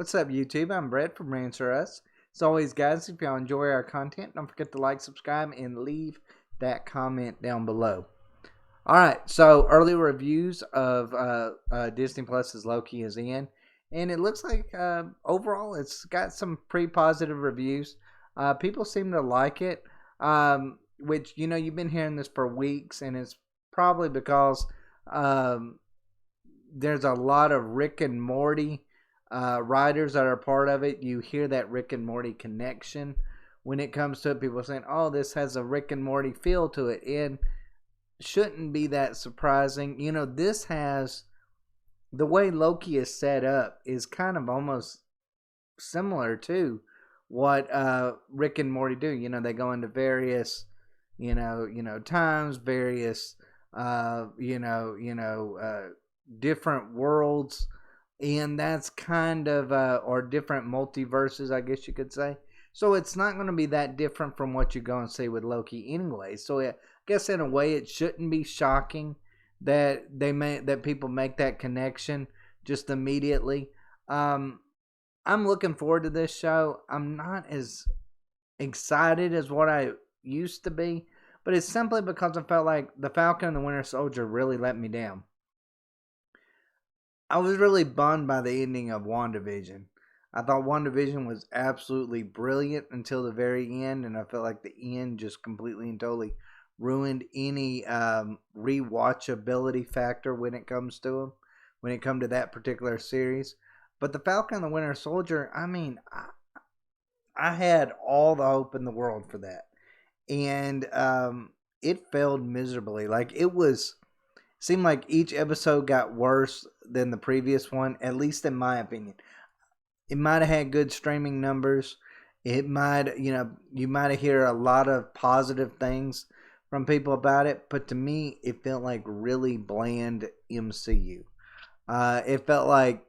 What's up, YouTube? I'm Brett from Rants. As always, guys, if y'all enjoy our content, don't forget to like, subscribe, and leave that comment down below. All right, so early reviews of Disney Plus's Loki is in, and it looks like overall it's got some pretty positive reviews. People seem to like it, which you've been hearing this for weeks, and it's probably because um, there's a lot of Rick and Morty writers that are part of it. You hear that Rick and Morty connection when it comes to it. People are saying, "Oh, this has a Rick and Morty feel to it," and shouldn't be that surprising. This has the way Loki is set up is kind of almost similar to what Rick and Morty do. They go into various, times, various, different worlds, and that's kind of or different multiverses, I guess you could say. So it's not going to be that different from what you go and see with Loki anyway. So I guess in a way it shouldn't be shocking that that people make that connection just immediately. I'm looking forward to this show. I'm not as excited as what I used to be, but it's simply because I felt like the Falcon and the Winter Soldier really let me down. I was really bummed by the ending of WandaVision. I thought WandaVision was absolutely brilliant until the very end, and I felt like the end just completely and totally ruined any rewatchability factor when it comes to them, when it comes to that particular series. But the Falcon and the Winter Soldier, I had all the hope in the world for that, and it failed miserably. Like seemed like each episode got worse than the previous one, at least in my opinion. It might have had good streaming numbers. It might, you might have heard a lot of positive things from people about it, but to me, it felt like really bland MCU. It felt like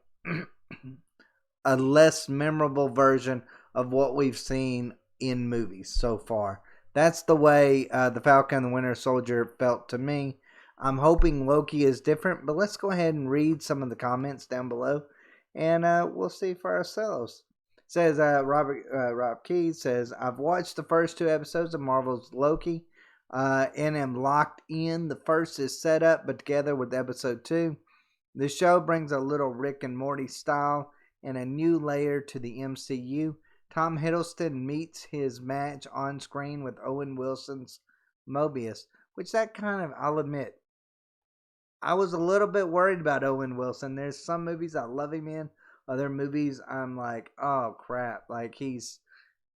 a less memorable version of what we've seen in movies so far. That's the way the Falcon and the Winter Soldier felt to me. I'm hoping Loki is different, but let's go ahead and read some of the comments down below, and we'll see for ourselves. Says Rob Keys says, I've watched the first two episodes of Marvel's Loki and am locked in. The first is set up, but together with episode 2. The show brings a little Rick and Morty style and a new layer to the MCU. Tom Hiddleston meets his match on screen with Owen Wilson's Mobius, which that kind of, I'll admit, I was a little bit worried about Owen Wilson. There's some movies I love him in. Other movies I'm like, oh crap, like he's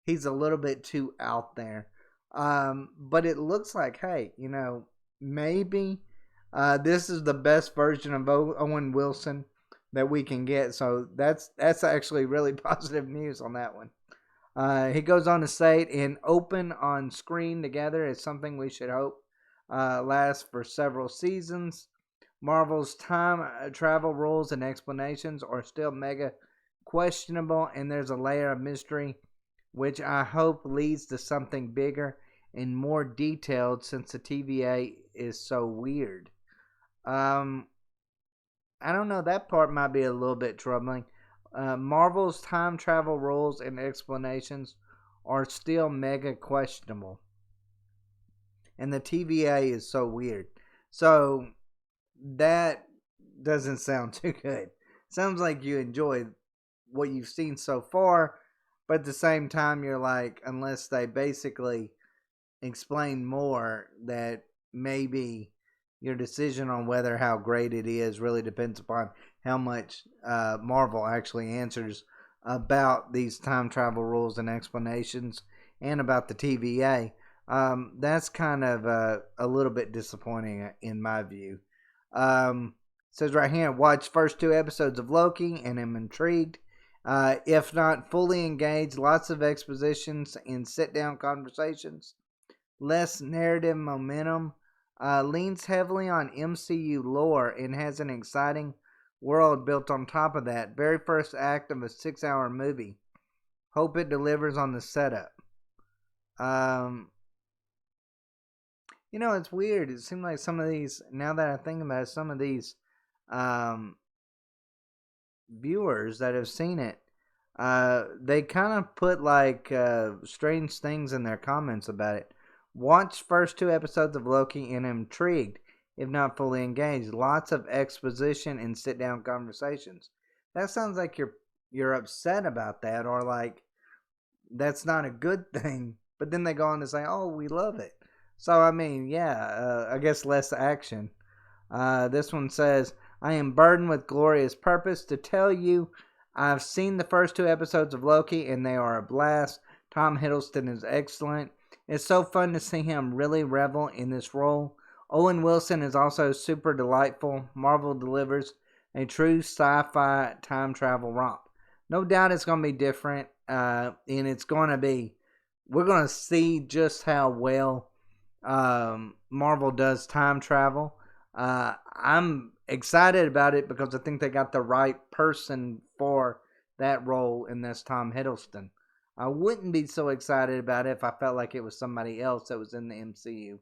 a little bit too out there. But it looks like, hey, maybe this is the best version of Owen Wilson that we can get. So that's actually really positive news on that one. He goes on to say it, and open on screen together is something we should hope lasts for several seasons. Marvel's time travel rules and explanations are still mega questionable, and there's a layer of mystery which I hope leads to something bigger and more detailed, since the TVA is so weird. I don't know, that part might be a little bit troubling. Marvel's time travel rules and explanations are still mega questionable, and the TVA is so weird. So that doesn't sound too good. Sounds like you enjoyed what you've seen so far, but at the same time, you're like, unless they basically explain more, that maybe your decision on how great it is really depends upon how much Marvel actually answers about these time travel rules and explanations and about the TVA. That's kind of a little bit disappointing in my view. Says right here, watch first 2 episodes of Loki and am intrigued. If not fully engaged, lots of expositions and sit-down conversations. Less narrative momentum. Leans heavily on MCU lore and has an exciting world built on top of that. Very first act of a 6-hour movie. Hope it delivers on the setup. It's weird. It seemed like some of these, now that I think about it, some of these viewers that have seen it They kind of put like strange things in their comments about it. Watch first 2 episodes of Loki and intrigued, if not fully engaged. Lots of exposition and sit down conversations. That sounds like you're upset about that, or like that's not a good thing. But then they go on to say, "Oh, we love it." So I mean, yeah, I guess less action. This one says, I am burdened with glorious purpose to tell you I've seen the first 2 episodes of Loki and they are a blast. Tom Hiddleston is excellent. It's so fun to see him really revel in this role. Owen Wilson is also super delightful. Marvel delivers a true sci-fi time travel romp. No doubt it's going to be different, and it's going to be, we're going to see just how well Marvel does time travel. I'm excited about it because I think they got the right person for that role, and that's Tom Hiddleston. I wouldn't be so excited about it if I felt like it was somebody else that was in the MCU.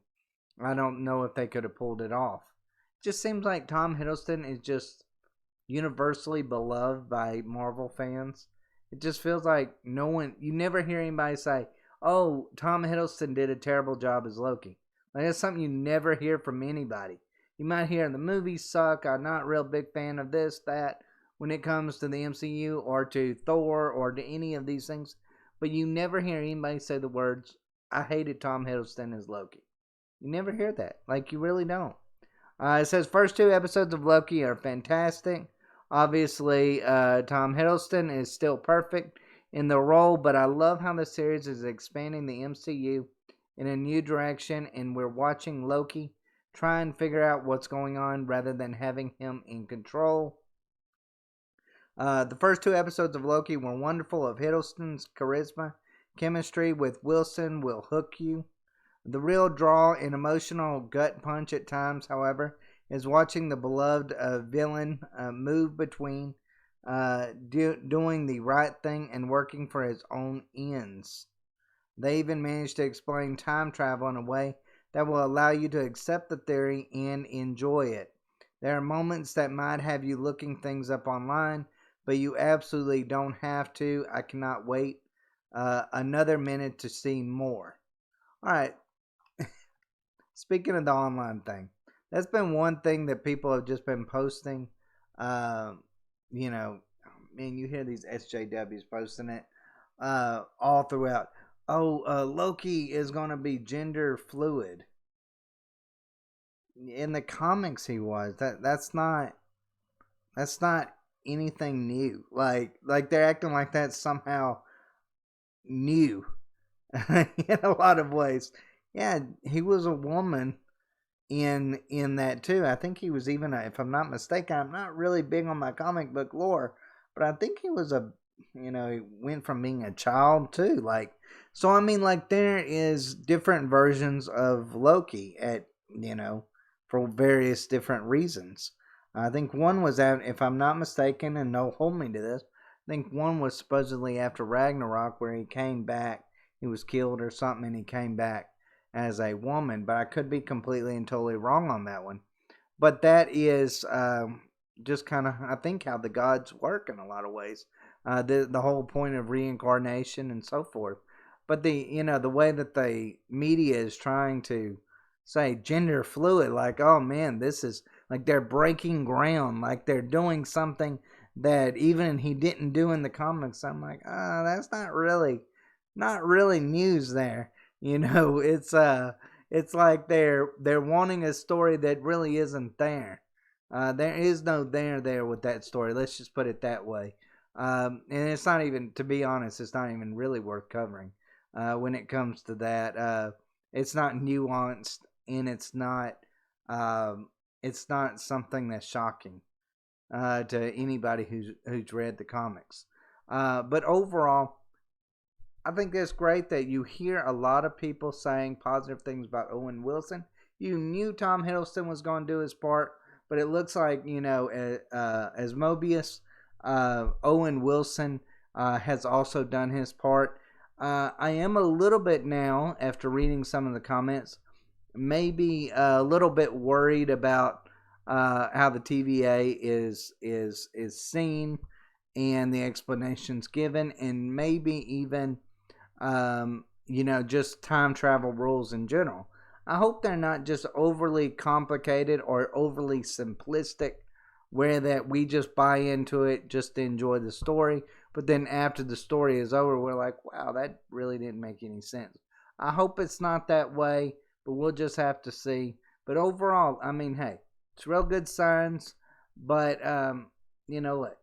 I don't know if they could have pulled it off. It just seems like Tom Hiddleston is just universally beloved by Marvel fans. It just feels like no one, you never hear anybody say, oh, Tom Hiddleston did a terrible job as Loki. Like, that's something you never hear from anybody. You might hear the movies suck, I'm not a real big fan of this, that, when it comes to the MCU or to Thor or to any of these things. But you never hear anybody say the words, I hated Tom Hiddleston as Loki. You never hear that. Like, you really don't. It says first 2 episodes of Loki are fantastic. Obviously, Tom Hiddleston is still perfect in the role, but I love how the series is expanding the MCU in a new direction, and we're watching Loki try and figure out what's going on rather than having him in control. The first 2 episodes of Loki were wonderful. Of Hiddleston's charisma, chemistry with Wilson will hook you. The real draw and emotional gut punch at times, however, is watching the beloved villain move between doing the right thing and working for his own ends. They even managed to explain time travel in a way that will allow you to accept the theory and enjoy it. There are moments that might have you looking things up online, but you absolutely don't have to. I cannot wait another minute to see more. All right. Speaking of the online thing, that's been one thing that people have just been posting. You know, man, you hear these SJWs posting it all throughout. Oh, Loki is going to be gender fluid. In the comics, he was. That's not anything new. Like they're acting like that's somehow new in a lot of ways. Yeah, he was a woman in that too. I think he was even, if I'm not mistaken, I'm not really big on my comic book lore, but I think he was he went from being a child too. Like, so I mean, like there is different versions of Loki for various different reasons. I think one was at, if I'm not mistaken, and no hold me to this, I think one was supposedly after Ragnarok where he came back. He was killed or something, and he came back as a woman, but I could be completely and totally wrong on that one. But that is just kind of, I think, how the gods work in a lot of ways. The whole point of reincarnation and so forth. But the way that the media is trying to say gender fluid, like, oh man, this is like they're breaking ground, like they're doing something that even he didn't do in the comics. I'm like, that's not really news there. It's like they're wanting a story that really isn't there. There is no there with that story. Let's just put it that way. And it's not even, to be honest, it's not even really worth covering. When it comes to that, it's not nuanced, and it's not something that's shocking to anybody who's read the comics. But overall, I think it's great that you hear a lot of people saying positive things about Owen Wilson. You knew Tom Hiddleston was going to do his part, but it looks like, as Mobius, Owen Wilson has also done his part. I am a little bit now, after reading some of the comments, maybe a little bit worried about how the TVA is seen and the explanations given, and maybe even just time travel rules in general. I hope they're not just overly complicated or overly simplistic, where that we just buy into it just to enjoy the story, but then after the story is over, we're like, wow, that really didn't make any sense. I hope it's not that way, but we'll just have to see. But overall, I mean, hey, it's real good signs. But you know what?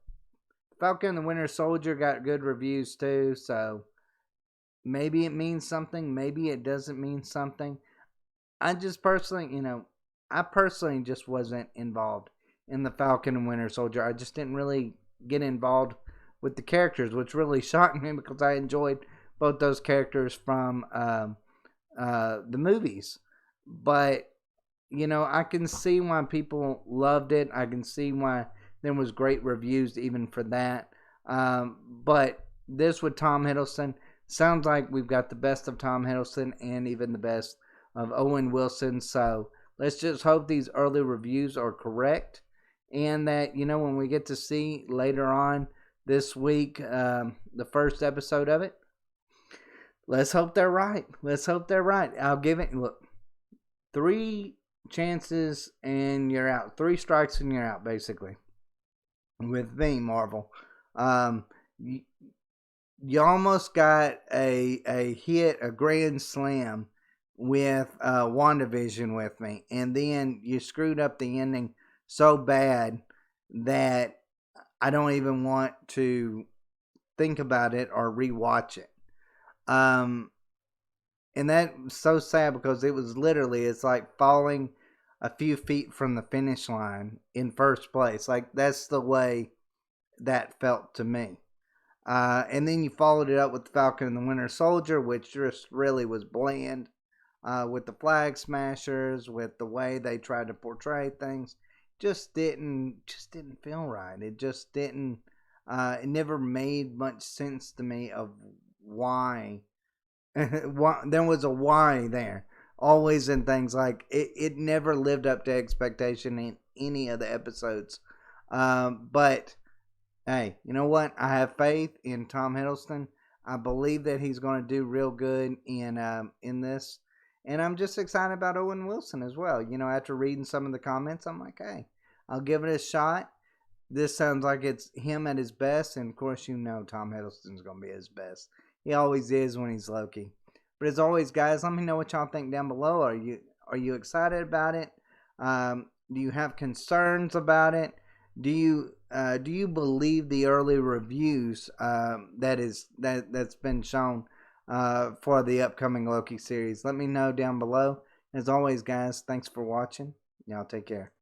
Falcon and the Winter Soldier got good reviews too, so maybe it means something, maybe it doesn't mean something. I just personally, I personally just wasn't involved in the Falcon and Winter Soldier. I just didn't really get involved with the characters, which really shocked me because I enjoyed both those characters from the movies. But I can see why people loved it. I can see why there was great reviews even for that. But this with Tom Hiddleston sounds like we've got the best of Tom Hiddleston and even the best of Owen Wilson. So let's just hope these early reviews are correct, and that when we get to see later on this week the first episode of it, let's hope they're right. Let's hope they're right. I'll give it 3 chances and you're out. 3 strikes and you're out, basically. With me, Marvel. You almost got a hit, a grand slam with WandaVision with me, and then you screwed up the ending so bad that I don't even want to think about it or rewatch it. And that's so sad because it's like falling a few feet from the finish line in first place. Like, that's the way that felt to me. And then you followed it up with Falcon and the Winter Soldier, which just really was bland. With the flag smashers, with the way they tried to portray things, just didn't feel right. It just didn't. It never made much sense to me of why. There was a why there. Always in things like it never lived up to expectation in any of the episodes. But hey, you know what? I have faith in Tom Hiddleston. I believe that he's going to do real good in this. And I'm just excited about Owen Wilson as well. After reading some of the comments, I'm like, hey, I'll give it a shot. This sounds like it's him at his best. And of course, Tom Hiddleston's going to be his best. He always is when he's Loki. But as always, guys, let me know what y'all think down below. Are you excited about it? Do you have concerns about it? Do you believe the early reviews that's been shown for the upcoming Loki series? Let me know down below. As always, guys, thanks for watching. Y'all take care.